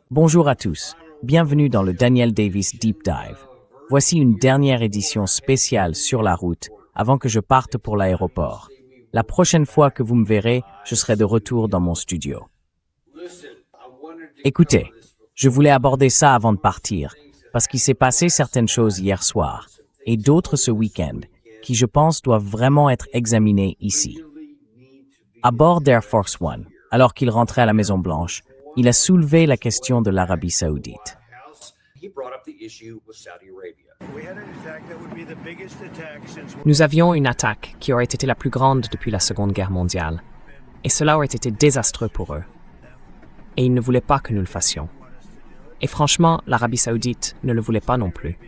Bonjour à tous, bienvenue dans le Daniel Davis Deep Dive. Voici une dernière édition spéciale sur la route avant que je parte pour l'aéroport. La prochaine fois que vous me verrez, je serai de retour dans mon studio. Écoutez, je voulais aborder ça avant de partir, parce qu'il s'est passé certaines choses hier soir, et d'autres ce week-end, qui je pense doivent vraiment être examinées ici. À bord d'Air Force One, alors qu'il rentrait à la Maison-Blanche, il a soulevé la question de l'Arabie Saoudite. Nous avions une attaque qui aurait été la plus grande depuis la Seconde Guerre mondiale, et cela aurait été désastreux pour eux. Et ils ne voulaient pas que nous le fassions. Et franchement, l'Arabie Saoudite ne le voulait pas non plus.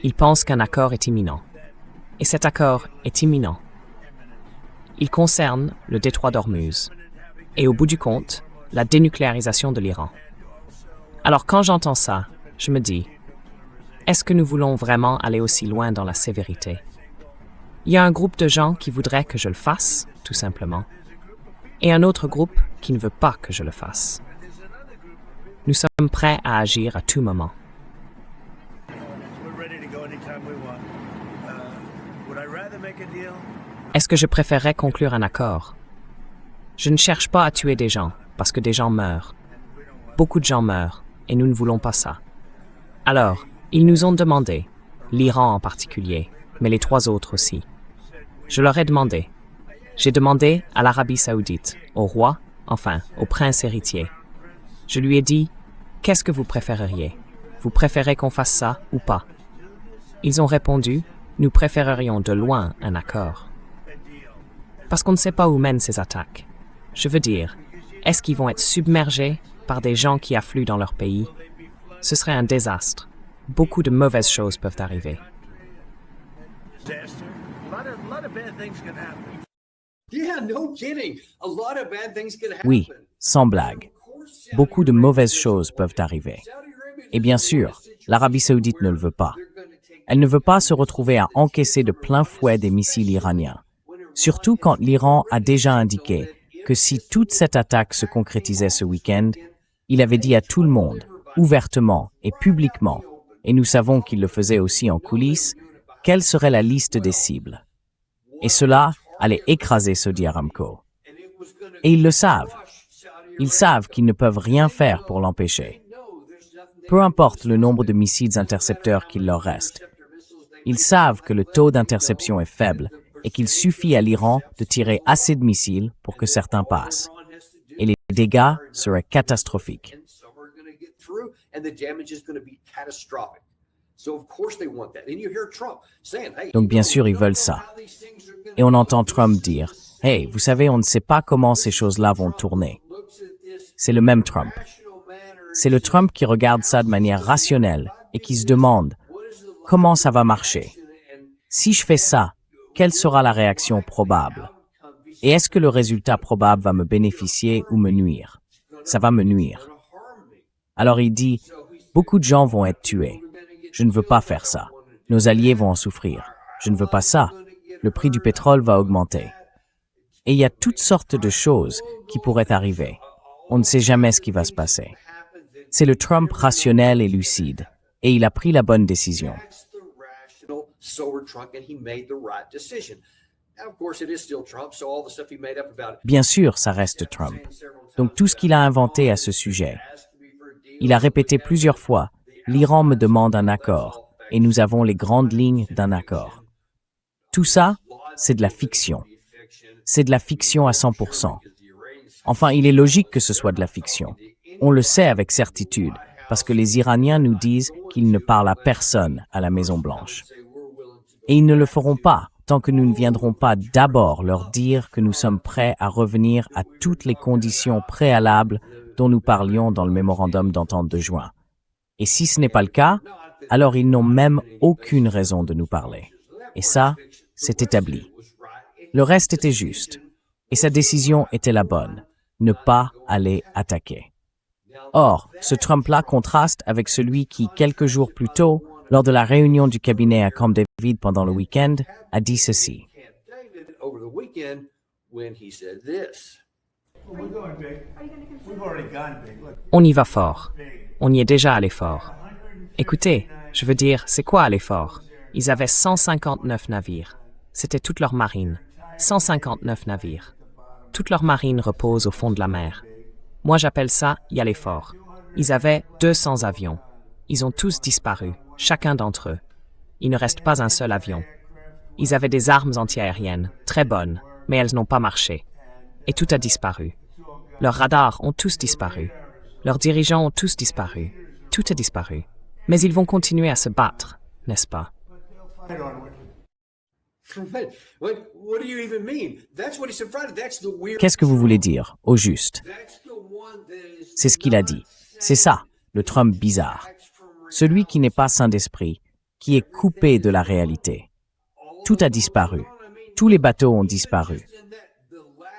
Ils pensent qu'un accord est imminent. Et cet accord est imminent. Il concerne le détroit d'Ormuz, et au bout du compte, la dénucléarisation de l'Iran. Alors quand j'entends ça, je me dis, est-ce que nous voulons vraiment aller aussi loin dans la sévérité? Il y a un groupe de gens qui voudraient que je le fasse, tout simplement, et un autre groupe qui ne veut pas que je le fasse. Nous sommes prêts à agir à tout moment. Est-ce que je préférerais conclure un accord? Je ne cherche pas à tuer des gens, parce que des gens meurent. Beaucoup de gens meurent, et nous ne voulons pas ça. Alors, ils nous ont demandé, l'Iran en particulier, mais les trois autres aussi. Je leur ai demandé. J'ai demandé à l'Arabie Saoudite, au roi, enfin, au prince héritier. Je lui ai dit, qu'est-ce que vous préféreriez? Vous préférez qu'on fasse ça ou pas? Ils ont répondu, nous préférerions de loin un accord. Parce qu'on ne sait pas où mènent ces attaques. Je veux dire, est-ce qu'ils vont être submergés par des gens qui affluent dans leur pays? Ce serait un désastre. Beaucoup de mauvaises choses peuvent arriver. Oui, sans blague. Beaucoup de mauvaises choses peuvent arriver. Et bien sûr, l'Arabie Saoudite ne le veut pas. Elle ne veut pas se retrouver à encaisser de plein fouet des missiles iraniens. Surtout quand l'Iran a déjà indiqué que si toute cette attaque se concrétisait ce week-end, il avait dit à tout le monde, ouvertement et publiquement, et nous savons qu'il le faisait aussi en coulisses, quelle serait la liste des cibles. Et cela allait écraser Saudi Aramco. Et ils le savent. Ils savent qu'ils ne peuvent rien faire pour l'empêcher. Peu importe le nombre de missiles intercepteurs qu'il leur reste. Ils savent que le taux d'interception est faible et qu'il suffit à l'Iran de tirer assez de missiles pour que certains passent. Et les dégâts seraient catastrophiques. Donc bien sûr, ils veulent ça. Et on entend Trump dire, « Hey, vous savez, on ne sait pas comment ces choses-là vont tourner. » C'est le même Trump. C'est le Trump qui regarde ça de manière rationnelle et qui se demande, « Comment ça va marcher? Si je fais ça, quelle sera la réaction probable? Et est-ce que le résultat probable va me bénéficier ou me nuire? Ça va me nuire. » Alors il dit, beaucoup de gens vont être tués. Je ne veux pas faire ça. Nos alliés vont en souffrir. Je ne veux pas ça. Le prix du pétrole va augmenter. Et il y a toutes sortes de choses qui pourraient arriver. On ne sait jamais ce qui va se passer. C'est le Trump rationnel et lucide. Et il a pris la bonne décision. Bien sûr, ça reste Trump. Donc tout ce qu'il a inventé à ce sujet. Il a répété plusieurs fois, l'Iran me demande un accord, et nous avons les grandes lignes d'un accord. Tout ça, c'est de la fiction. C'est de la fiction à 100%. Enfin, il est logique que ce soit de la fiction. On le sait avec certitude, parce que les Iraniens nous disent qu'ils ne parlent à personne à la Maison-Blanche. Et ils ne le feront pas tant que nous ne viendrons pas d'abord leur dire que nous sommes prêts à revenir à toutes les conditions préalables dont nous parlions dans le mémorandum d'entente de juin. Et si ce n'est pas le cas, alors ils n'ont même aucune raison de nous parler. Et ça, c'est établi. Le reste était juste. Et sa décision était la bonne. Ne pas aller attaquer. Or, ce Trump-là contraste avec celui qui, quelques jours plus tôt, lors de la réunion du cabinet à Camp David pendant le week-end, a dit ceci. On y va fort. On y est déjà allé fort. Écoutez, je veux dire, c'est quoi aller fort? Ils avaient 159 navires. C'était toute leur marine. 159 navires. Toute leur marine repose au fond de la mer. Moi, j'appelle ça y aller fort. Ils avaient 200 avions. Ils ont tous disparu, chacun d'entre eux. Il ne reste pas un seul avion. Ils avaient des armes antiaériennes, très bonnes, mais elles n'ont pas marché. Et tout a disparu. Leurs radars ont tous disparu. Leurs dirigeants ont tous disparu. Tout a disparu. Mais ils vont continuer à se battre, n'est-ce pas? Qu'est-ce que vous voulez dire, au juste? C'est ce qu'il a dit. C'est ça, le Trump bizarre. Celui qui n'est pas sain d'esprit, qui est coupé de la réalité. Tout a disparu. Tous les bateaux ont disparu.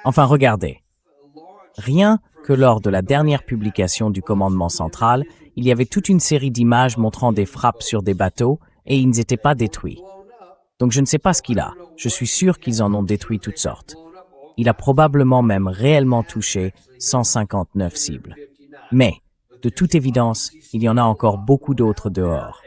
Enfin, regardez. Rien que lors de la dernière publication du commandement central, il y avait toute une série d'images montrant des frappes sur des bateaux et ils n'étaient pas détruits. Donc je ne sais pas ce qu'il a. Je suis sûr qu'ils en ont détruit toutes sortes. Il a probablement même réellement touché 159 cibles. Mais, de toute évidence, il y en a encore beaucoup d'autres dehors.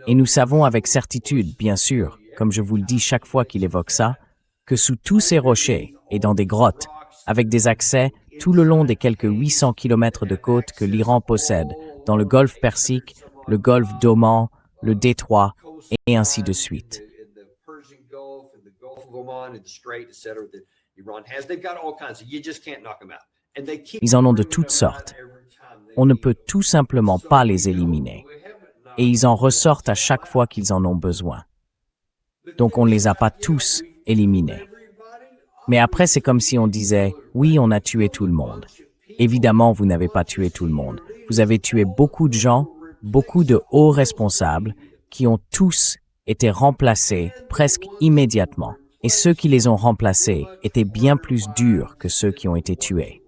Et nous savons avec certitude, bien sûr, comme je vous le dis chaque fois qu'il évoque ça, que sous tous ces rochers et dans des grottes, avec des accès tout le long des quelques 800 kilomètres de côte que l'Iran possède, dans le golfe Persique, le golfe d'Oman, le détroit, et ainsi de suite. Ils en ont de toutes sortes. On ne peut tout simplement pas les éliminer. Et ils en ressortent à chaque fois qu'ils en ont besoin. Donc on ne les a pas tous éliminés. Mais après, c'est comme si on disait, oui, on a tué tout le monde. Évidemment, vous n'avez pas tué tout le monde. Vous avez tué beaucoup de gens, beaucoup de hauts responsables, qui ont tous été remplacés presque immédiatement. Et ceux qui les ont remplacés étaient bien plus durs que ceux qui ont été tués.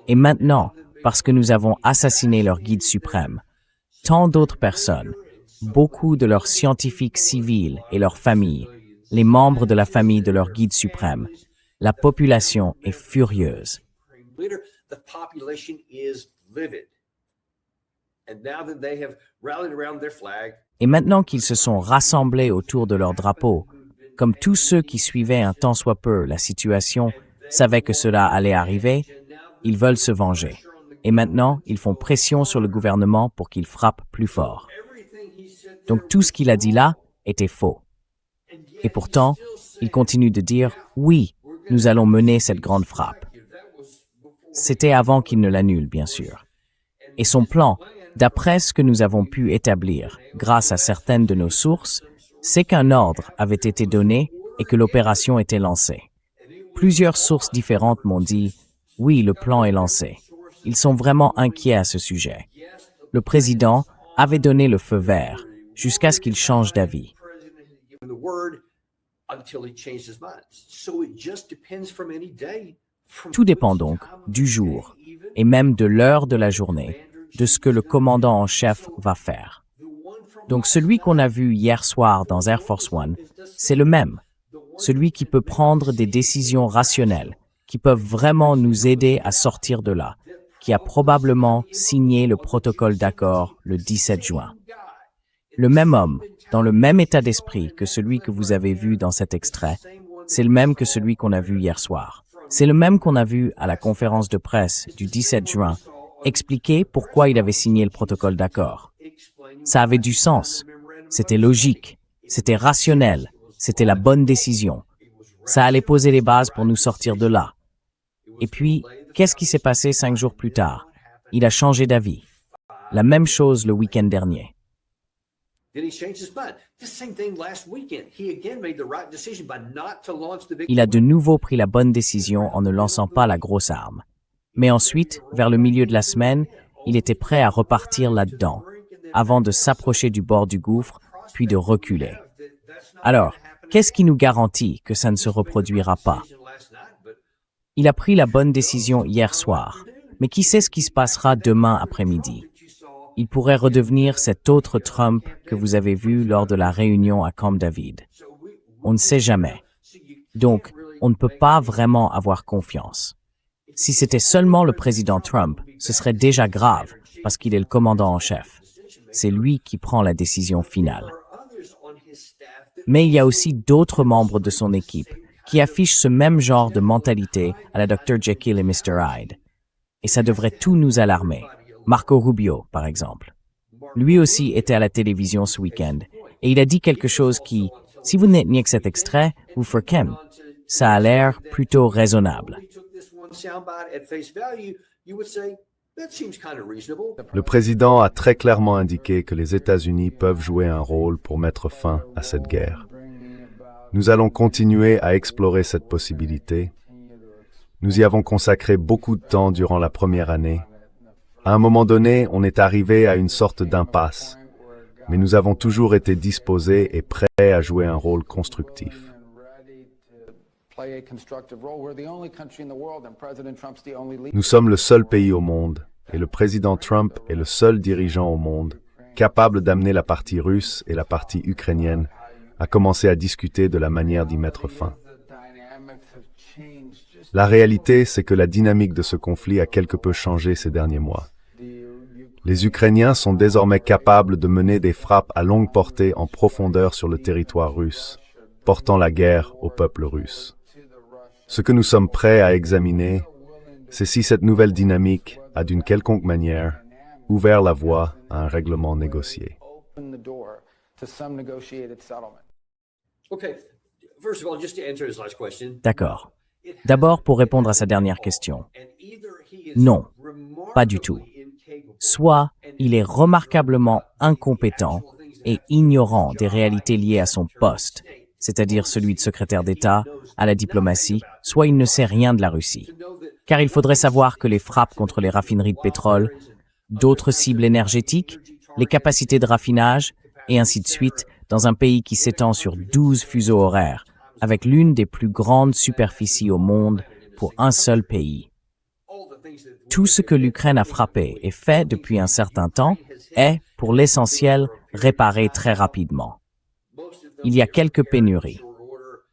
Et maintenant, parce que nous avons assassiné leur guide suprême, tant d'autres personnes, beaucoup de leurs scientifiques civils et leurs familles, les membres de la famille de leur guide suprême, la population est furieuse. Et maintenant qu'ils se sont rassemblés autour de leur drapeau, comme tous ceux qui suivaient un tant soit peu la situation savaient que cela allait arriver, ils veulent se venger. Et maintenant, ils font pression sur le gouvernement pour qu'il frappe plus fort. Donc tout ce qu'il a dit là était faux. Et pourtant, il continue de dire « Oui, nous allons mener cette grande frappe ». C'était avant qu'il ne l'annule, bien sûr. Et son plan, d'après ce que nous avons pu établir grâce à certaines de nos sources, c'est qu'un ordre avait été donné et que l'opération était lancée. Plusieurs sources différentes m'ont dit « Oui, le plan est lancé ». Ils sont vraiment inquiets à ce sujet. Le président avait donné le feu vert jusqu'à ce qu'il change d'avis. Tout dépend donc du jour et même de l'heure de la journée, de ce que le commandant en chef va faire. Donc celui qu'on a vu hier soir dans Air Force One, c'est le même. Celui qui peut prendre des décisions rationnelles, qui peuvent vraiment nous aider à sortir de là, qui a probablement signé le protocole d'accord le 17 juin. Le même homme, dans le même état d'esprit que celui que vous avez vu dans cet extrait, c'est le même que celui qu'on a vu hier soir. C'est le même qu'on a vu à la conférence de presse du 17 juin, expliquer pourquoi il avait signé le protocole d'accord. Ça avait du sens, c'était logique, c'était rationnel, c'était la bonne décision. Ça allait poser les bases pour nous sortir de là. Et puis, qu'est-ce qui s'est passé 5 jours plus tard? Il a changé d'avis. La même chose le week-end dernier. Il a de nouveau pris la bonne décision en ne lançant pas la grosse arme. Mais ensuite, vers le milieu de la semaine, il était prêt à repartir là-dedans, avant de s'approcher du bord du gouffre, puis de reculer. Alors, qu'est-ce qui nous garantit que ça ne se reproduira pas? Il a pris la bonne décision hier soir, mais qui sait ce qui se passera demain après-midi? Il pourrait redevenir cet autre Trump que vous avez vu lors de la réunion à Camp David. On ne sait jamais. Donc, on ne peut pas vraiment avoir confiance. Si c'était seulement le président Trump, ce serait déjà grave, parce qu'il est le commandant en chef. C'est lui qui prend la décision finale. Mais il y a aussi d'autres membres de son équipe qui affichent ce même genre de mentalité à la Dr. Jekyll et Mr. Hyde. Et ça devrait tout nous alarmer. Marco Rubio, par exemple. Lui aussi était à la télévision ce week-end, et il a dit quelque chose qui, si vous n'êtes que cet extrait, vous ferkem. Ça a l'air plutôt raisonnable. Le président a très clairement indiqué que les États-Unis peuvent jouer un rôle pour mettre fin à cette guerre. Nous allons continuer à explorer cette possibilité. Nous y avons consacré beaucoup de temps durant la première année. À un moment donné, on est arrivé à une sorte d'impasse, mais nous avons toujours été disposés et prêts à jouer un rôle constructif. Nous sommes le seul pays au monde, et le président Trump est le seul dirigeant au monde capable d'amener la partie russe et la partie ukrainienne à commencer à discuter de la manière d'y mettre fin. La réalité, c'est que la dynamique de ce conflit a quelque peu changé ces derniers mois. Les Ukrainiens sont désormais capables de mener des frappes à longue portée en profondeur sur le territoire russe, portant la guerre au peuple russe. Ce que nous sommes prêts à examiner, c'est si cette nouvelle dynamique a d'une quelconque manière ouvert la voie à un règlement négocié. D'accord. D'abord, pour répondre à sa dernière question. Non, pas du tout. Soit il est remarquablement incompétent et ignorant des réalités liées à son poste, c'est-à-dire celui de secrétaire d'État, à la diplomatie, soit il ne sait rien de la Russie. Car il faudrait savoir que les frappes contre les raffineries de pétrole, d'autres cibles énergétiques, les capacités de raffinage, et ainsi de suite, dans un pays qui s'étend sur 12 fuseaux horaires, avec l'une des plus grandes superficies au monde pour un seul pays. Tout ce que l'Ukraine a frappé et fait depuis un certain temps est, pour l'essentiel, réparé très rapidement. Il y a quelques pénuries.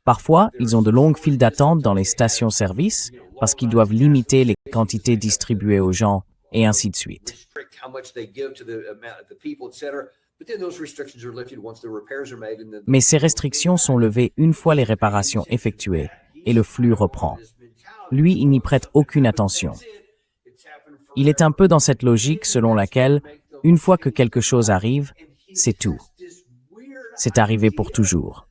Parfois, ils ont de longues files d'attente dans les stations-service parce qu'ils doivent limiter les quantités distribuées aux gens, et ainsi de suite. Mais ces restrictions sont levées une fois les réparations effectuées, et le flux reprend. Lui, il n'y prête aucune attention. Il est un peu dans cette logique selon laquelle, une fois que quelque chose arrive, c'est tout. C'est arrivé pour toujours.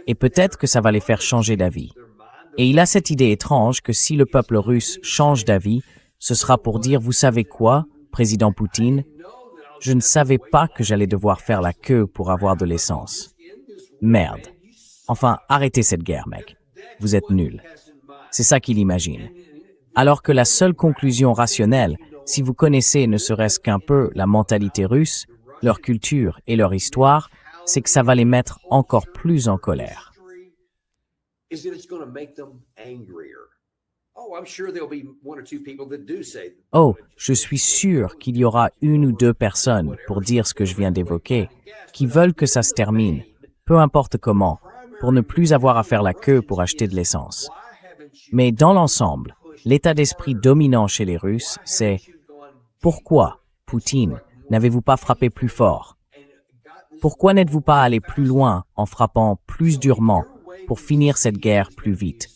Et peut-être que ça va les faire changer d'avis. Et il a cette idée étrange que si le peuple russe change d'avis, ce sera pour dire « Vous savez quoi, président Poutine ? Je ne savais pas que j'allais devoir faire la queue pour avoir de l'essence. Merde. Enfin, arrêtez cette guerre, mec. Vous êtes nuls. » C'est ça qu'il imagine. Alors que la seule conclusion rationnelle, si vous connaissez ne serait-ce qu'un peu la mentalité russe, leur culture et leur histoire, c'est que ça va les mettre encore plus en colère. Oh, je suis sûr qu'il y aura une ou deux personnes, pour dire ce que je viens d'évoquer, qui veulent que ça se termine, peu importe comment, pour ne plus avoir à faire la queue pour acheter de l'essence. Mais dans l'ensemble, l'état d'esprit dominant chez les Russes, c'est « Pourquoi, Poutine, n'avez-vous pas frappé plus fort ? Pourquoi n'êtes-vous pas allé plus loin en frappant plus durement pour finir cette guerre plus vite ?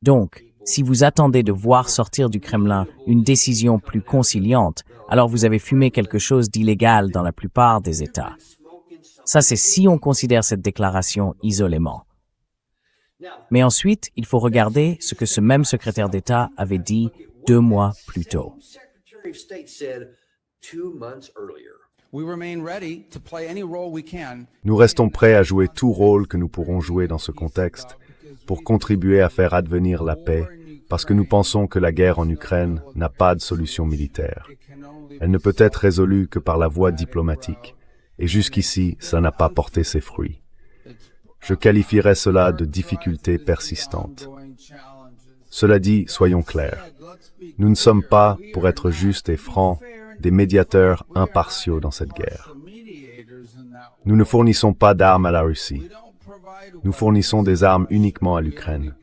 Donc, si vous attendez de voir sortir du Kremlin une décision plus conciliante, alors vous avez fumé quelque chose d'illégal dans la plupart des États. Ça, c'est si on considère cette déclaration isolément. Mais ensuite, il faut regarder ce que ce même secrétaire d'État avait dit 2 mois plus tôt. Nous restons prêts à jouer tout rôle que nous pourrons jouer dans ce contexte pour contribuer à faire advenir la paix, parce que nous pensons que la guerre en Ukraine n'a pas de solution militaire. Elle ne peut être résolue que par la voie diplomatique, et jusqu'ici, ça n'a pas porté ses fruits. Je qualifierais cela de difficulté persistante. Cela dit, soyons clairs. Nous ne sommes pas, pour être justes et francs, des médiateurs impartiaux dans cette guerre. Nous ne fournissons pas d'armes à la Russie. Nous fournissons des armes uniquement à l'Ukraine.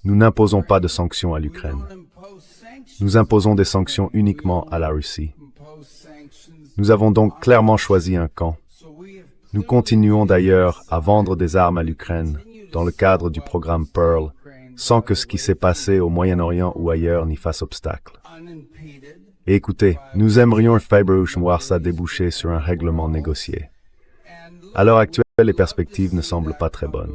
Nous n'imposons pas de sanctions à l'Ukraine. Nous imposons des sanctions uniquement à la Russie. Nous avons donc clairement choisi un camp. Nous continuons d'ailleurs à vendre des armes à l'Ukraine dans le cadre du programme Pearl, sans que ce qui s'est passé au Moyen-Orient ou ailleurs n'y fasse obstacle. Et écoutez, nous aimerions Faberge voir ça déboucher sur un règlement négocié. À l'heure actuelle, les perspectives ne semblent pas très bonnes.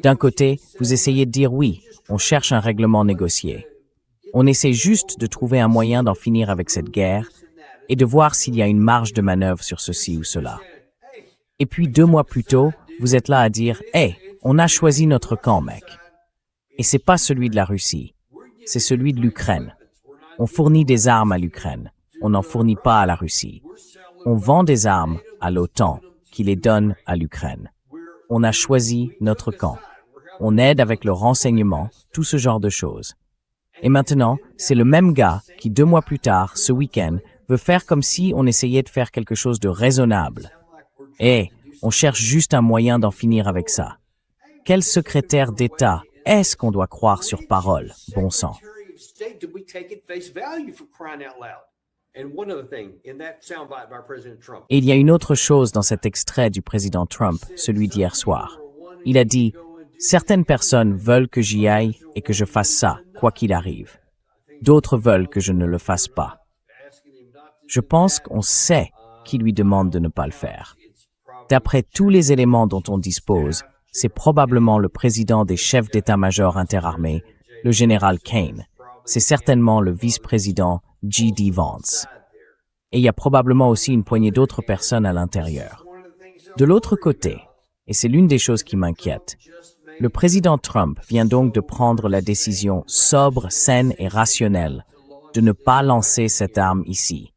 D'un côté, vous essayez de dire oui, on cherche un règlement négocié. On essaie juste de trouver un moyen d'en finir avec cette guerre et de voir s'il y a une marge de manœuvre sur ceci ou cela. Et puis 2 mois plus tôt, vous êtes là à dire « Hey, on a choisi notre camp, mec. » Et c'est pas celui de la Russie, c'est celui de l'Ukraine. On fournit des armes à l'Ukraine, on n'en fournit pas à la Russie. On vend des armes à l'OTAN, qui les donne à l'Ukraine. On a choisi notre camp. On aide avec le renseignement, tout ce genre de choses. Et maintenant, c'est le même gars qui 2 mois plus tard, ce week-end, veut faire comme si on essayait de faire quelque chose de raisonnable. Et on cherche juste un moyen d'en finir avec ça. Quel secrétaire d'État est-ce qu'on doit croire sur parole, bon sang? Et il y a une autre chose dans cet extrait du président Trump, celui d'hier soir. Il a dit « Certaines personnes veulent que j'y aille et que je fasse ça, quoi qu'il arrive. D'autres veulent que je ne le fasse pas. » Je pense qu'on sait qui lui demande de ne pas le faire. D'après tous les éléments dont on dispose, c'est probablement le président des chefs d'état-major interarmés, le général Kane. C'est certainement le vice-président J.D. Vance. Et il y a probablement aussi une poignée d'autres personnes à l'intérieur. De l'autre côté, et c'est l'une des choses qui m'inquiète, le président Trump vient donc de prendre la décision sobre, saine et rationnelle de ne pas lancer cette arme ici.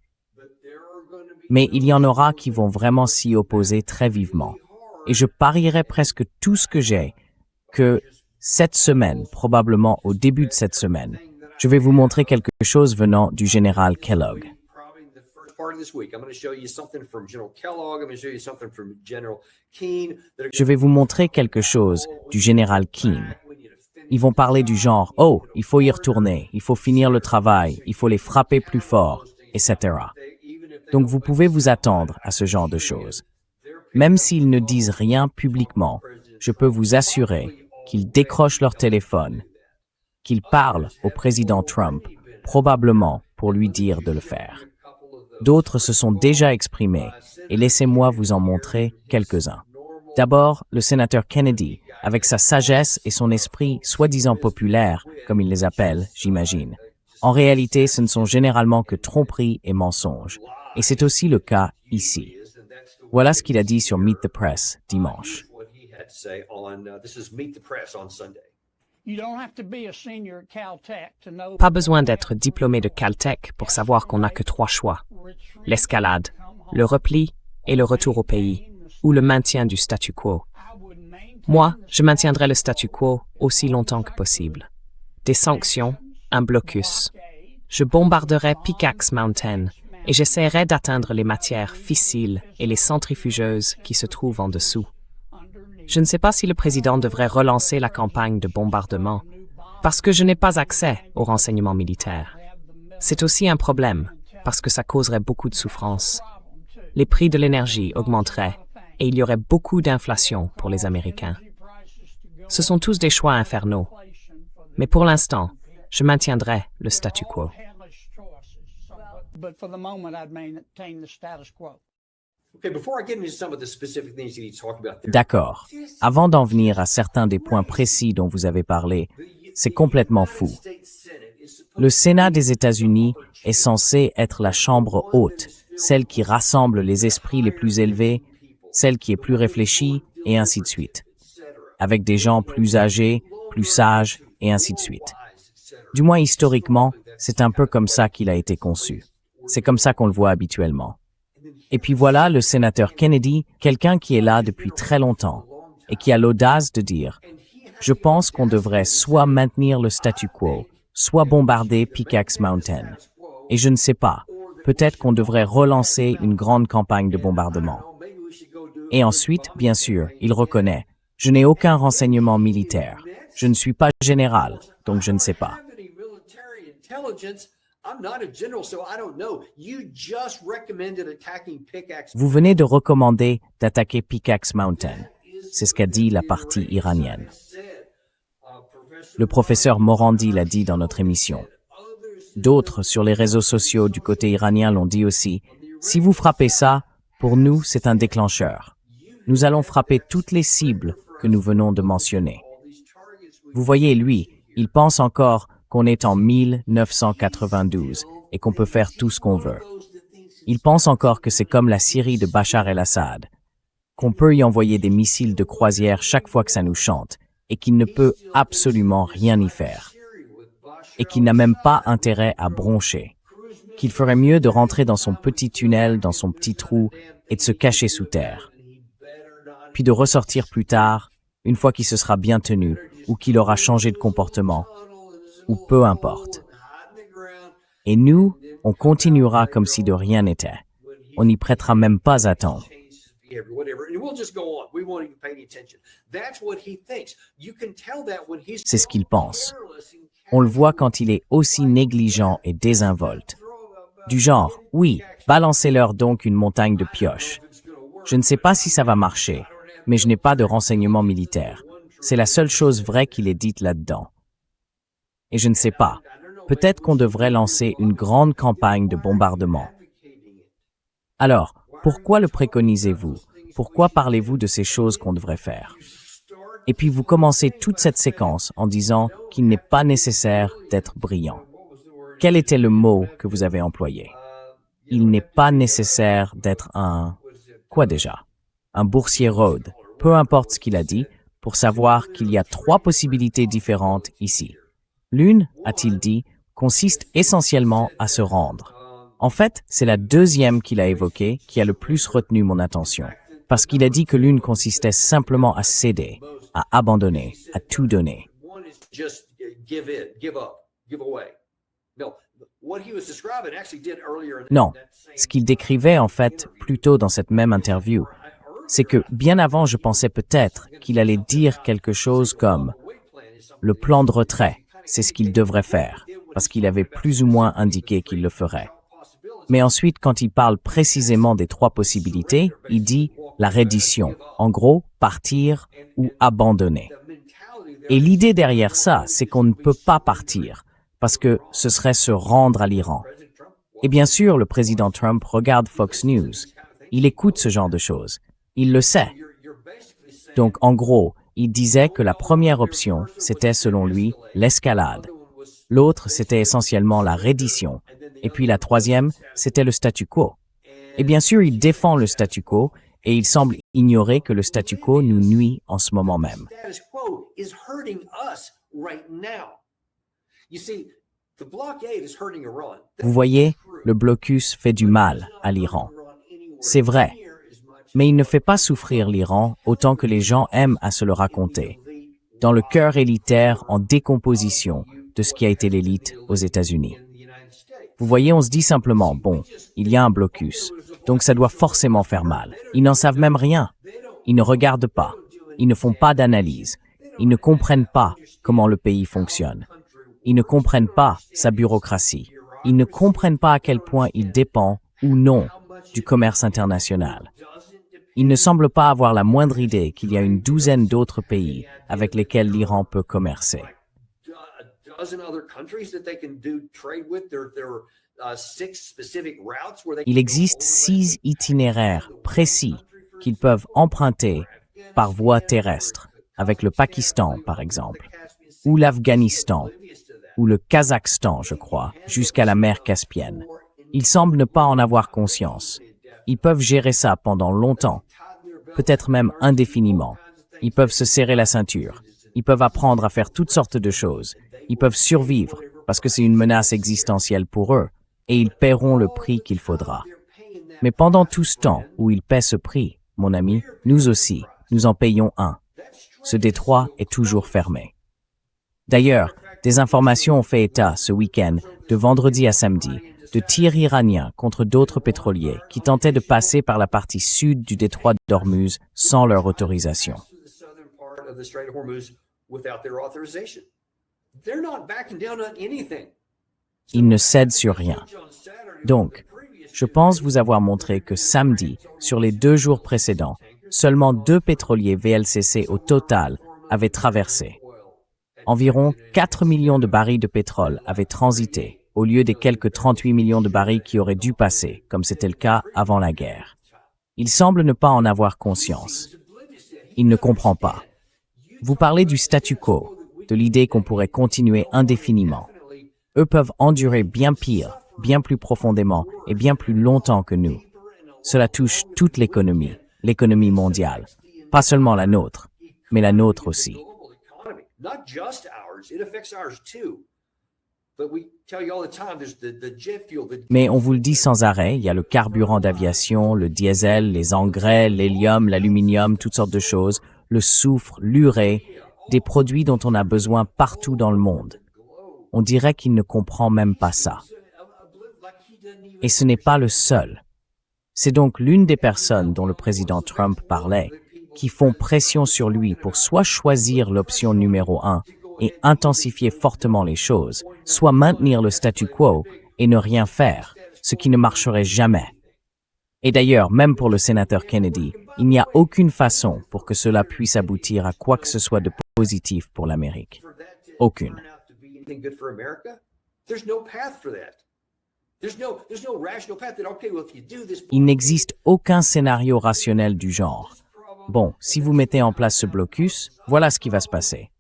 Mais il y en aura qui vont vraiment s'y opposer très vivement. Et je parierais presque tout ce que j'ai que cette semaine, probablement au début de cette semaine, je vais vous montrer quelque chose venant du général Kellogg. Je vais vous montrer quelque chose du général Keane. Ils vont parler du genre « Oh, il faut y retourner, il faut finir le travail, il faut les frapper plus fort, etc. » Donc vous pouvez vous attendre à ce genre de choses. Même s'ils ne disent rien publiquement, je peux vous assurer qu'ils décrochent leur téléphone, qu'ils parlent au président Trump, probablement pour lui dire de le faire. D'autres se sont déjà exprimés, et laissez-moi vous en montrer quelques-uns. D'abord, le sénateur Kennedy, avec sa sagesse et son esprit soi-disant populaire, comme il les appelle, j'imagine. En réalité, ce ne sont généralement que tromperies et mensonges. Et c'est aussi le cas ici. Voilà ce qu'il a dit sur Meet the Press dimanche. Pas besoin d'être diplômé de Caltech pour savoir qu'on n'a que 3 choix. L'escalade, le repli et le retour au pays, ou le maintien du statu quo. Moi, je maintiendrai le statu quo aussi longtemps que possible. Des sanctions, un blocus. Je bombarderai Pickaxe Mountain et j'essaierai d'atteindre les matières fissiles et les centrifugeuses qui se trouvent en dessous. Je ne sais pas si le président devrait relancer la campagne de bombardement, parce que je n'ai pas accès aux renseignements militaires. C'est aussi un problème, parce que ça causerait beaucoup de souffrance. Les prix de l'énergie augmenteraient, et il y aurait beaucoup d'inflation pour les Américains. Ce sont tous des choix infernaux. Mais pour l'instant, je maintiendrai le statu quo. D'accord. Avant d'en venir à certains des points précis dont vous avez parlé, c'est complètement fou. Le Sénat des États-Unis est censé être la chambre haute, celle qui rassemble les esprits les plus élevés, celle qui est plus réfléchie, et ainsi de suite. Avec des gens plus âgés, plus sages, et ainsi de suite. Du moins historiquement, c'est un peu comme ça qu'il a été conçu. C'est comme ça qu'on le voit habituellement. Et puis voilà le sénateur Kennedy, quelqu'un qui est là depuis très longtemps, et qui a l'audace de dire « Je pense qu'on devrait soit maintenir le statu quo, soit bombarder Pickaxe Mountain. Et je ne sais pas, peut-être qu'on devrait relancer une grande campagne de bombardement. » Et ensuite, bien sûr, il reconnaît, je n'ai aucun renseignement militaire. Je ne suis pas général, donc je ne sais pas. Vous venez de recommander d'attaquer Pickaxe Mountain. C'est ce qu'a dit la partie iranienne. Le professeur Morandi l'a dit dans notre émission. D'autres sur les réseaux sociaux du côté iranien l'ont dit aussi. Si vous frappez ça, pour nous, c'est un déclencheur. Nous allons frapper toutes les cibles que nous venons de mentionner. Vous voyez, lui, il pense encore qu'on est en 1992 et qu'on peut faire tout ce qu'on veut. Il pense encore que c'est comme la Syrie de Bachar el-Assad, qu'on peut y envoyer des missiles de croisière chaque fois que ça nous chante et qu'il ne peut absolument rien y faire. Et qu'il n'a même pas intérêt à broncher. Qu'il ferait mieux de rentrer dans son petit tunnel, dans son petit trou et de se cacher sous terre. Puis de ressortir plus tard, une fois qu'il se sera bien tenu ou qu'il aura changé de comportement, ou peu importe. Et nous, on continuera comme si de rien n'était. On n'y prêtera même pas attention. C'est ce qu'il pense. On le voit quand il est aussi négligent et désinvolte. Du genre, oui, balancez-leur donc une montagne de pioches. Je ne sais pas si ça va marcher, mais je n'ai pas de renseignements militaires. C'est la seule chose vraie qu'il est dite là-dedans. Et je ne sais pas, peut-être qu'on devrait lancer une grande campagne de bombardement. Alors, pourquoi le préconisez-vous? Pourquoi parlez-vous de ces choses qu'on devrait faire? Et puis vous commencez toute cette séquence en disant qu'il n'est pas nécessaire d'être brillant. Quel était le mot que vous avez employé? Il n'est pas nécessaire d'être un... Quoi déjà? Un boursier Rhodes, peu importe ce qu'il a dit, pour savoir qu'il y a 3 possibilités différentes ici. L'une, a-t-il dit, consiste essentiellement à se rendre. En fait, c'est la deuxième qu'il a évoquée qui a le plus retenu mon attention. Parce qu'il a dit que l'une consistait simplement à céder, à abandonner, à tout donner. Non, ce qu'il décrivait en fait plus tôt dans cette même interview, c'est que bien avant je pensais peut-être qu'il allait dire quelque chose comme « le plan de retrait, c'est ce qu'il devrait faire », parce qu'il avait plus ou moins indiqué qu'il le ferait. Mais ensuite, quand il parle précisément des 3 possibilités, il dit la reddition, en gros, partir ou abandonner. Et l'idée derrière ça, c'est qu'on ne peut pas partir, parce que ce serait se rendre à l'Iran. Et bien sûr, le président Trump regarde Fox News. Il écoute ce genre de choses. Il le sait. Donc, en gros, il disait que la première option, c'était selon lui, l'escalade. L'autre, c'était essentiellement la reddition. Et puis la troisième, c'était le statu quo. Et bien sûr, il défend le statu quo, et il semble ignorer que le statu quo nous nuit en ce moment même. Vous voyez, le blocus fait du mal à l'Iran. C'est vrai. Mais il ne fait pas souffrir l'Iran autant que les gens aiment à se le raconter. Dans le cœur élitaire en décomposition de ce qui a été l'élite aux États-Unis. Vous voyez, on se dit simplement, bon, il y a un blocus, donc ça doit forcément faire mal. Ils n'en savent même rien. Ils ne regardent pas. Ils ne font pas d'analyse. Ils ne comprennent pas comment le pays fonctionne. Ils ne comprennent pas sa bureaucratie. Ils ne comprennent pas à quel point il dépend, ou non, du commerce international. Il ne semble pas avoir la moindre idée qu'il y a une douzaine d'autres pays avec lesquels l'Iran peut commercer. Il existe 6 itinéraires précis qu'ils peuvent emprunter par voie terrestre, avec le Pakistan par exemple, ou l'Afghanistan, ou le Kazakhstan, je crois, jusqu'à la mer Caspienne. Ils semblent ne pas en avoir conscience. Ils peuvent gérer ça pendant longtemps, peut-être même indéfiniment. Ils peuvent se serrer la ceinture. Ils peuvent apprendre à faire toutes sortes de choses. Ils peuvent survivre parce que c'est une menace existentielle pour eux et ils paieront le prix qu'il faudra. Mais pendant tout ce temps où ils paient ce prix, mon ami, nous aussi, nous en payons un. Ce détroit est toujours fermé. D'ailleurs, des informations ont fait état ce week-end, de vendredi à samedi, de tirs iraniens contre d'autres pétroliers qui tentaient de passer par la partie sud du détroit d'Ormuz sans leur autorisation. Ils ne cèdent sur rien. Donc, je pense vous avoir montré que samedi, sur les 2 jours précédents, seulement 2 pétroliers VLCC au total avaient traversé. Environ 4 millions de barils de pétrole avaient transité, au lieu des quelques 38 millions de barils qui auraient dû passer, comme c'était le cas avant la guerre. Il semble ne pas en avoir conscience. Il ne comprend pas. Vous parlez du statu quo, de l'idée qu'on pourrait continuer indéfiniment. Eux peuvent endurer bien pire, bien plus profondément et bien plus longtemps que nous. Cela touche toute l'économie mondiale, pas seulement la nôtre, mais la nôtre aussi. Mais on vous le dit sans arrêt, il y a le carburant d'aviation, le diesel, les engrais, l'hélium, l'aluminium, toutes sortes de choses, le soufre, l'urée, des produits dont on a besoin partout dans le monde. On dirait qu'il ne comprend même pas ça. Et ce n'est pas le seul. C'est donc l'une des personnes dont le président Trump parlait qui font pression sur lui pour soit choisir l'option numéro 1 et intensifier fortement les choses, soit maintenir le statu quo et ne rien faire, ce qui ne marcherait jamais. Et d'ailleurs, même pour le sénateur Kennedy, il n'y a aucune façon pour que cela puisse aboutir à quoi que ce soit de positif pour l'Amérique. Aucune. Il n'existe aucun scénario rationnel du genre. Bon, si vous mettez en place ce blocus, voilà ce qui va se passer.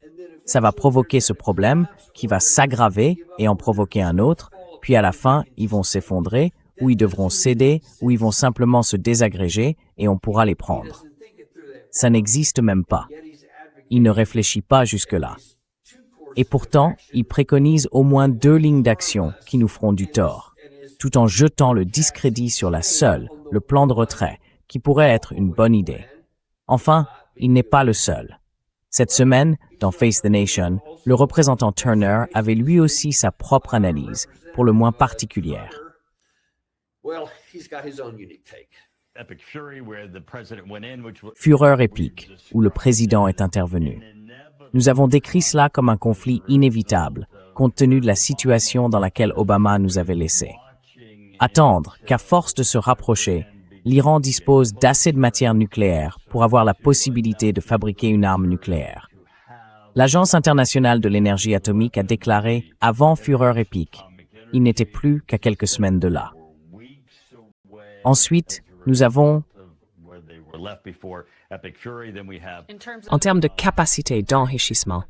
Ça va provoquer ce problème qui va s'aggraver et en provoquer un autre, puis à la fin, ils vont s'effondrer, ou ils devront céder, ou ils vont simplement se désagréger et on pourra les prendre. Ça n'existe même pas. Il ne réfléchit pas jusque-là. Et pourtant, il préconise au moins 2 lignes d'action qui nous feront du tort, tout en jetant le discrédit sur la seule, le plan de retrait, qui pourrait être une bonne idée. Enfin, il n'est pas le seul. Cette semaine, dans Face the Nation, le représentant Turner avait lui aussi sa propre analyse, pour le moins particulière. Fureur épique, où le président est intervenu. Nous avons décrit cela comme un conflit inévitable, compte tenu de la situation dans laquelle Obama nous avait laissés. Attendre qu'à force de se rapprocher, l'Iran dispose d'assez de matière nucléaire pour avoir la possibilité de fabriquer une arme nucléaire. L'Agence internationale de l'énergie atomique a déclaré, avant Fureur épique, il n'était plus qu'à quelques semaines de là. Ensuite, nous avons... En termes de capacité d'enrichissement,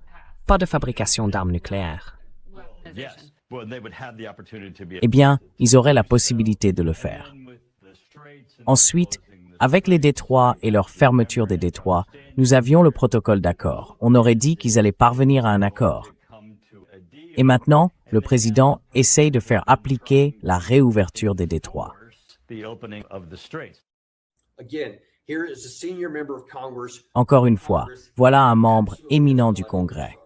pas de fabrication d'armes nucléaires. Eh bien, ils auraient la possibilité de le faire. Ensuite, avec les détroits et leur fermeture des détroits, nous avions le protocole d'accord. On aurait dit qu'ils allaient parvenir à un accord. Et maintenant, le président essaye de faire appliquer la réouverture des détroits. Encore une fois, voilà un membre éminent du Congrès.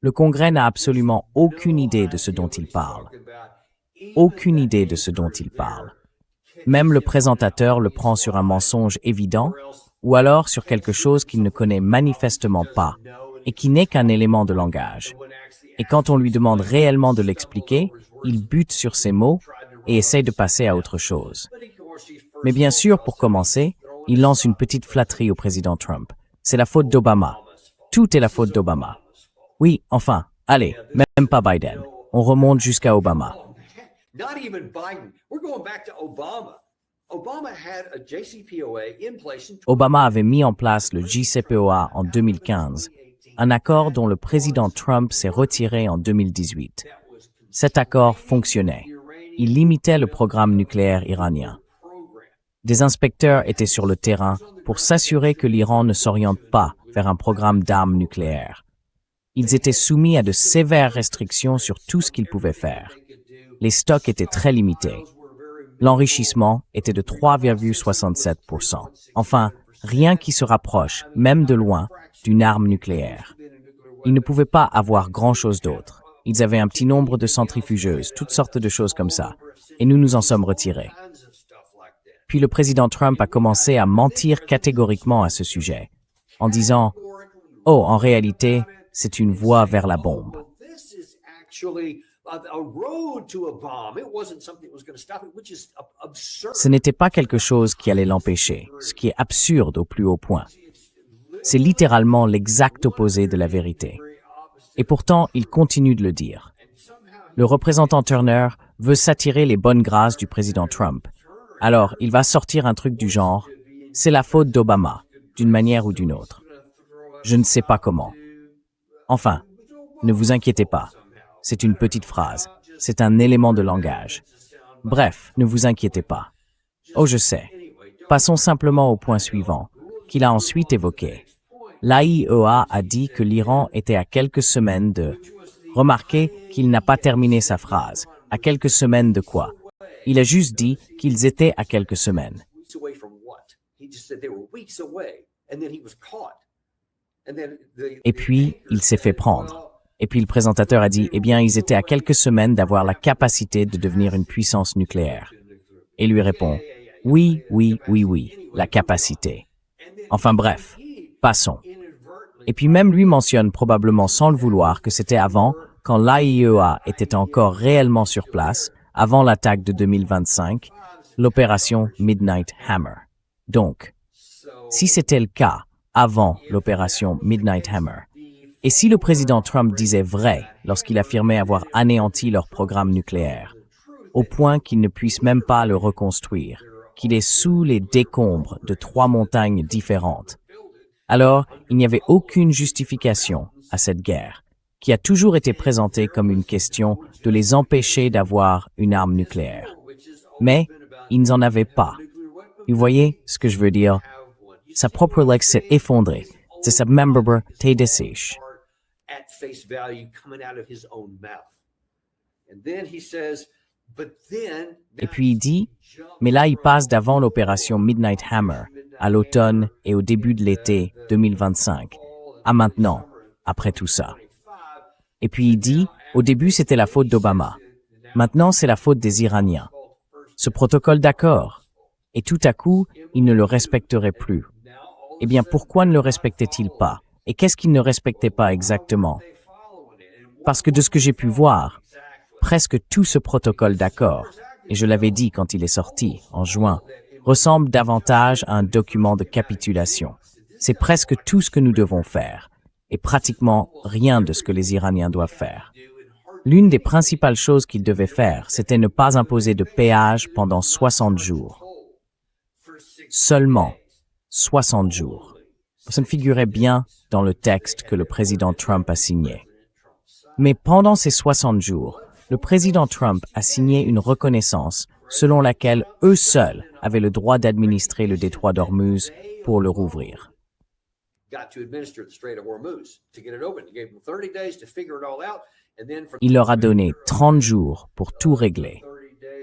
Le Congrès n'a absolument aucune idée de ce dont il parle. Aucune idée de ce dont il parle. Même le présentateur le prend sur un mensonge évident, ou alors sur quelque chose qu'il ne connaît manifestement pas, et qui n'est qu'un élément de langage. Et quand on lui demande réellement de l'expliquer, il bute sur ses mots et essaye de passer à autre chose. Mais bien sûr, pour commencer, il lance une petite flatterie au président Trump. C'est la faute d'Obama. Tout est la faute d'Obama. Oui, enfin, allez, même pas Biden. On remonte jusqu'à Obama. Obama avait mis en place le JCPOA en 2015, un accord dont le président Trump s'est retiré en 2018. Cet accord fonctionnait. Il limitait le programme nucléaire iranien. Des inspecteurs étaient sur le terrain pour s'assurer que l'Iran ne s'oriente pas vers un programme d'armes nucléaires. Ils étaient soumis à de sévères restrictions sur tout ce qu'ils pouvaient faire. Les stocks étaient très limités. L'enrichissement était de 3,67%. Enfin, rien qui se rapproche, même de loin, d'une arme nucléaire. Ils ne pouvaient pas avoir grand-chose d'autre. Ils avaient un petit nombre de centrifugeuses, toutes sortes de choses comme ça. Et nous nous en sommes retirés. Puis le président Trump a commencé à mentir catégoriquement à ce sujet, en disant « Oh, en réalité, c'est une voie vers la bombe. » Ce n'était pas quelque chose qui allait l'empêcher, ce qui est absurde au plus haut point. C'est littéralement l'exact opposé de la vérité. Et pourtant, il continue de le dire. Le représentant Turner veut s'attirer les bonnes grâces du président Trump. Alors, il va sortir un truc du genre « C'est la faute d'Obama, d'une manière ou d'une autre. » Je ne sais pas comment. Enfin, ne vous inquiétez pas. C'est une petite phrase. C'est un élément de langage. Bref, ne vous inquiétez pas. Oh, je sais. Passons simplement au point suivant, qu'il a ensuite évoqué. L'AIEA a dit que l'Iran était à quelques semaines de... Remarquez qu'il n'a pas terminé sa phrase. À quelques semaines de quoi? Il a juste dit qu'ils étaient à quelques semaines. Et puis, il s'est fait prendre. Et puis le présentateur a dit, eh bien, ils étaient à quelques semaines d'avoir la capacité de devenir une puissance nucléaire. Et lui répond, oui, la capacité. Enfin bref, passons. Et puis même lui mentionne probablement sans le vouloir que c'était avant, quand l'AIEA était encore réellement sur place, avant l'attaque de 2025, l'opération Midnight Hammer. Donc, si c'était le cas avant l'opération Midnight Hammer, et si le président Trump disait vrai lorsqu'il affirmait avoir anéanti leur programme nucléaire, au point qu'ils ne puissent même pas le reconstruire, qu'il est sous les décombres de 3 montagnes différentes, alors il n'y avait aucune justification à cette guerre, qui a toujours été présentée comme une question de les empêcher d'avoir une arme nucléaire. Mais ils n'en avaient pas. Vous voyez ce que je veux dire? Sa propre lex s'est effondrée. C'est sa membre t'est desséché. At face value coming out of his own mouth. And then he says, but then... Et puis il dit, mais là il passe d'avant l'opération Midnight Hammer, à l'automne et au début de l'été 2025, à maintenant, après tout ça. Et puis il dit, au début c'était la faute d'Obama. Maintenant c'est la faute des Iraniens. Ce protocole d'accord. Et tout à coup, il ne le respecterait plus. Eh bien pourquoi ne le respectait-il pas? Et qu'est-ce qu'il ne respectait pas exactement? Parce que de ce que j'ai pu voir, presque tout ce protocole d'accord, et je l'avais dit quand il est sorti, en juin, ressemble davantage à un document de capitulation. C'est presque tout ce que nous devons faire, et pratiquement rien de ce que les Iraniens doivent faire. L'une des principales choses qu'ils devaient faire, c'était ne pas imposer de péage pendant 60 jours. Seulement 60 jours. Ça ne figurait bien dans le texte que le président Trump a signé. Mais pendant ces 60 jours, le président Trump a signé une reconnaissance selon laquelle eux seuls avaient le droit d'administrer le détroit d'Ormuz pour le rouvrir. Il leur a donné 30 jours pour tout régler.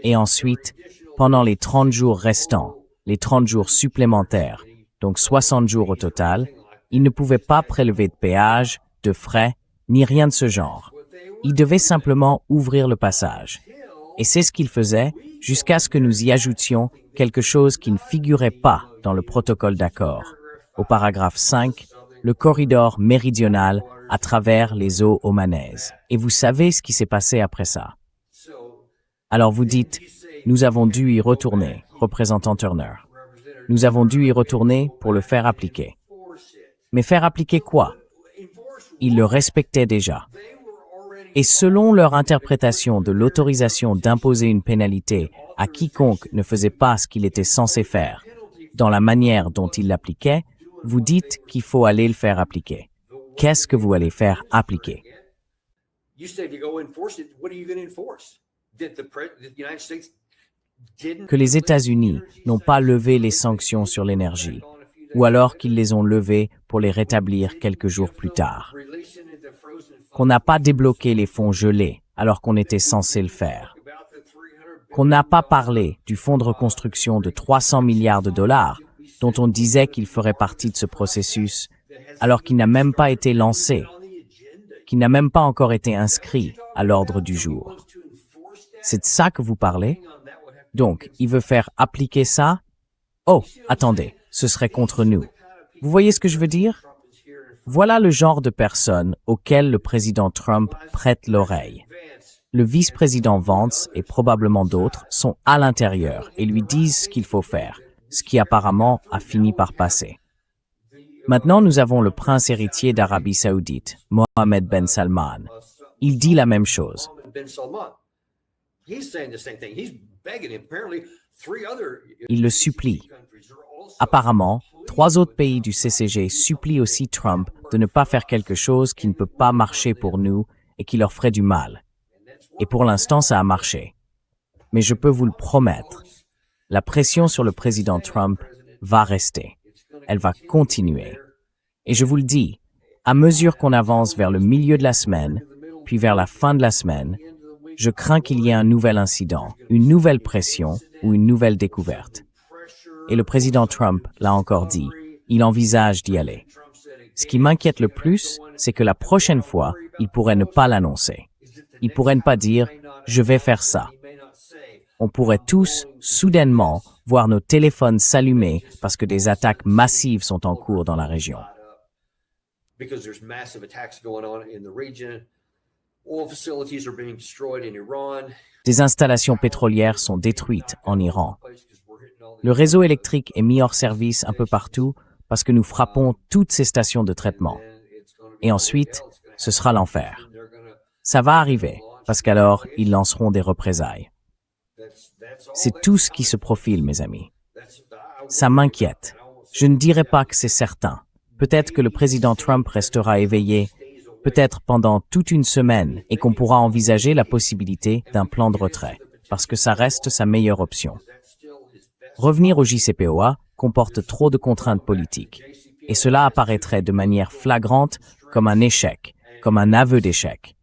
Et ensuite, pendant les 30 jours restants, les 30 jours supplémentaires, donc 60 jours au total, ils ne pouvaient pas prélever de péage, de frais, ni rien de ce genre. Ils devaient simplement ouvrir le passage. Et c'est ce qu'ils faisaient jusqu'à ce que nous y ajoutions quelque chose qui ne figurait pas dans le protocole d'accord. Au paragraphe 5, le corridor méridional à travers les eaux omanaises. Et vous savez ce qui s'est passé après ça. Alors vous dites, nous avons dû y retourner, représentant Turner. Nous avons dû y retourner pour le faire appliquer. Mais faire appliquer quoi? Ils le respectaient déjà. Et selon leur interprétation de l'autorisation d'imposer une pénalité à quiconque ne faisait pas ce qu'il était censé faire, dans la manière dont ils l'appliquaient, vous dites qu'il faut aller le faire appliquer. Qu'est-ce que vous allez faire appliquer? Que les États-Unis n'ont pas levé les sanctions sur l'énergie, ou alors qu'ils les ont levées pour les rétablir quelques jours plus tard. Qu'on n'a pas débloqué les fonds gelés alors qu'on était censé le faire. Qu'on n'a pas parlé du fonds de reconstruction de 300 milliards de dollars dont on disait qu'il ferait partie de ce processus alors qu'il n'a même pas été lancé, qu'il n'a même pas encore été inscrit. à l'ordre du jour. C'est de ça que vous parlez? Donc, il veut faire appliquer ça? Oh, attendez, ce serait contre nous. Vous voyez ce que je veux dire? Voilà le genre de personne auquel le président Trump prête l'oreille. Le vice-président Vance et probablement d'autres sont à l'intérieur et lui disent ce qu'il faut faire, ce qui apparemment a fini par passer. Maintenant, nous avons le prince héritier d'Arabie Saoudite, Mohammed Ben Salman. Il dit la même chose. Il le supplie. Apparemment, 3 autres pays du CCG supplient aussi Trump de ne pas faire quelque chose qui ne peut pas marcher pour nous et qui leur ferait du mal. Et pour l'instant, ça a marché. Mais je peux vous le promettre, la pression sur le président Trump va rester. Elle va continuer. Et je vous le dis, à mesure qu'on avance vers le milieu de la semaine, puis vers la fin de la semaine, je crains qu'il y ait un nouvel incident, une nouvelle pression ou une nouvelle découverte. Et le président Trump l'a encore dit, il envisage d'y aller. Ce qui m'inquiète le plus, c'est que la prochaine fois, il pourrait ne pas l'annoncer. Il pourrait ne pas dire « je vais faire ça ». On pourrait tous, soudainement, voir nos téléphones s'allumer parce que des attaques massives sont en cours dans la région. Des installations pétrolières sont détruites en Iran. Le réseau électrique est mis hors service un peu partout parce que nous frappons toutes ces stations de traitement. Et ensuite, ce sera l'enfer. Ça va arriver, parce qu'alors, ils lanceront des représailles. C'est tout ce qui se profile, mes amis. Ça m'inquiète. Je ne dirais pas que c'est certain. Peut-être que le président Trump restera éveillé, peut-être pendant toute une semaine, et qu'on pourra envisager la possibilité d'un plan de retrait, parce que ça reste sa meilleure option. Revenir au JCPOA comporte trop de contraintes politiques, et cela apparaîtrait de manière flagrante comme un échec, comme un aveu d'échec.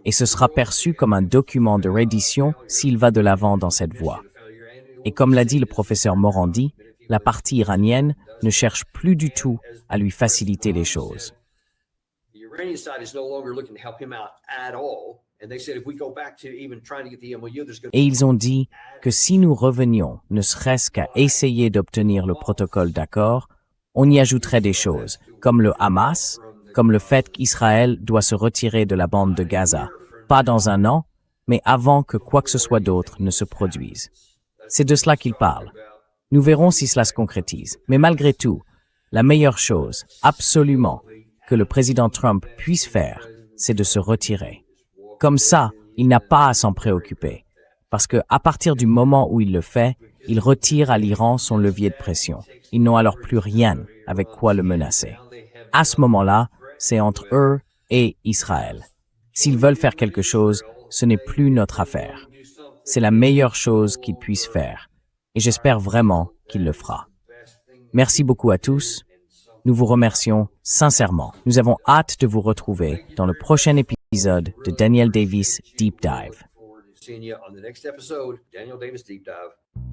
Et ce sera perçu comme un document de reddition s'il va de l'avant dans cette voie. Et comme l'a dit le professeur Morandi, la partie iranienne ne cherche plus du tout à lui faciliter les choses. Et ils ont dit que si nous revenions, ne serait-ce qu'à essayer d'obtenir le protocole d'accord, on y ajouterait des choses, comme le Hamas, comme le fait qu'Israël doit se retirer de la bande de Gaza, pas dans un an, mais avant que quoi que ce soit d'autre ne se produise. C'est de cela qu'ils parlent. Nous verrons si cela se concrétise. Mais malgré tout, la meilleure chose, absolument, que le président Trump puisse faire, c'est de se retirer. Comme ça, il n'a pas à s'en préoccuper. Parce que, à partir du moment où il le fait, il retire à l'Iran son levier de pression. Ils n'ont alors plus rien avec quoi le menacer. À ce moment-là, c'est entre eux et Israël. S'ils veulent faire quelque chose, ce n'est plus notre affaire. C'est la meilleure chose qu'ils puissent faire. Et j'espère vraiment qu'il le fera. Merci beaucoup à tous. Nous vous remercions sincèrement. Nous avons hâte de vous retrouver dans le prochain épisode de Daniel Davis Deep Dive. Seeing you on the next episode, Daniel Davis Deep Dive.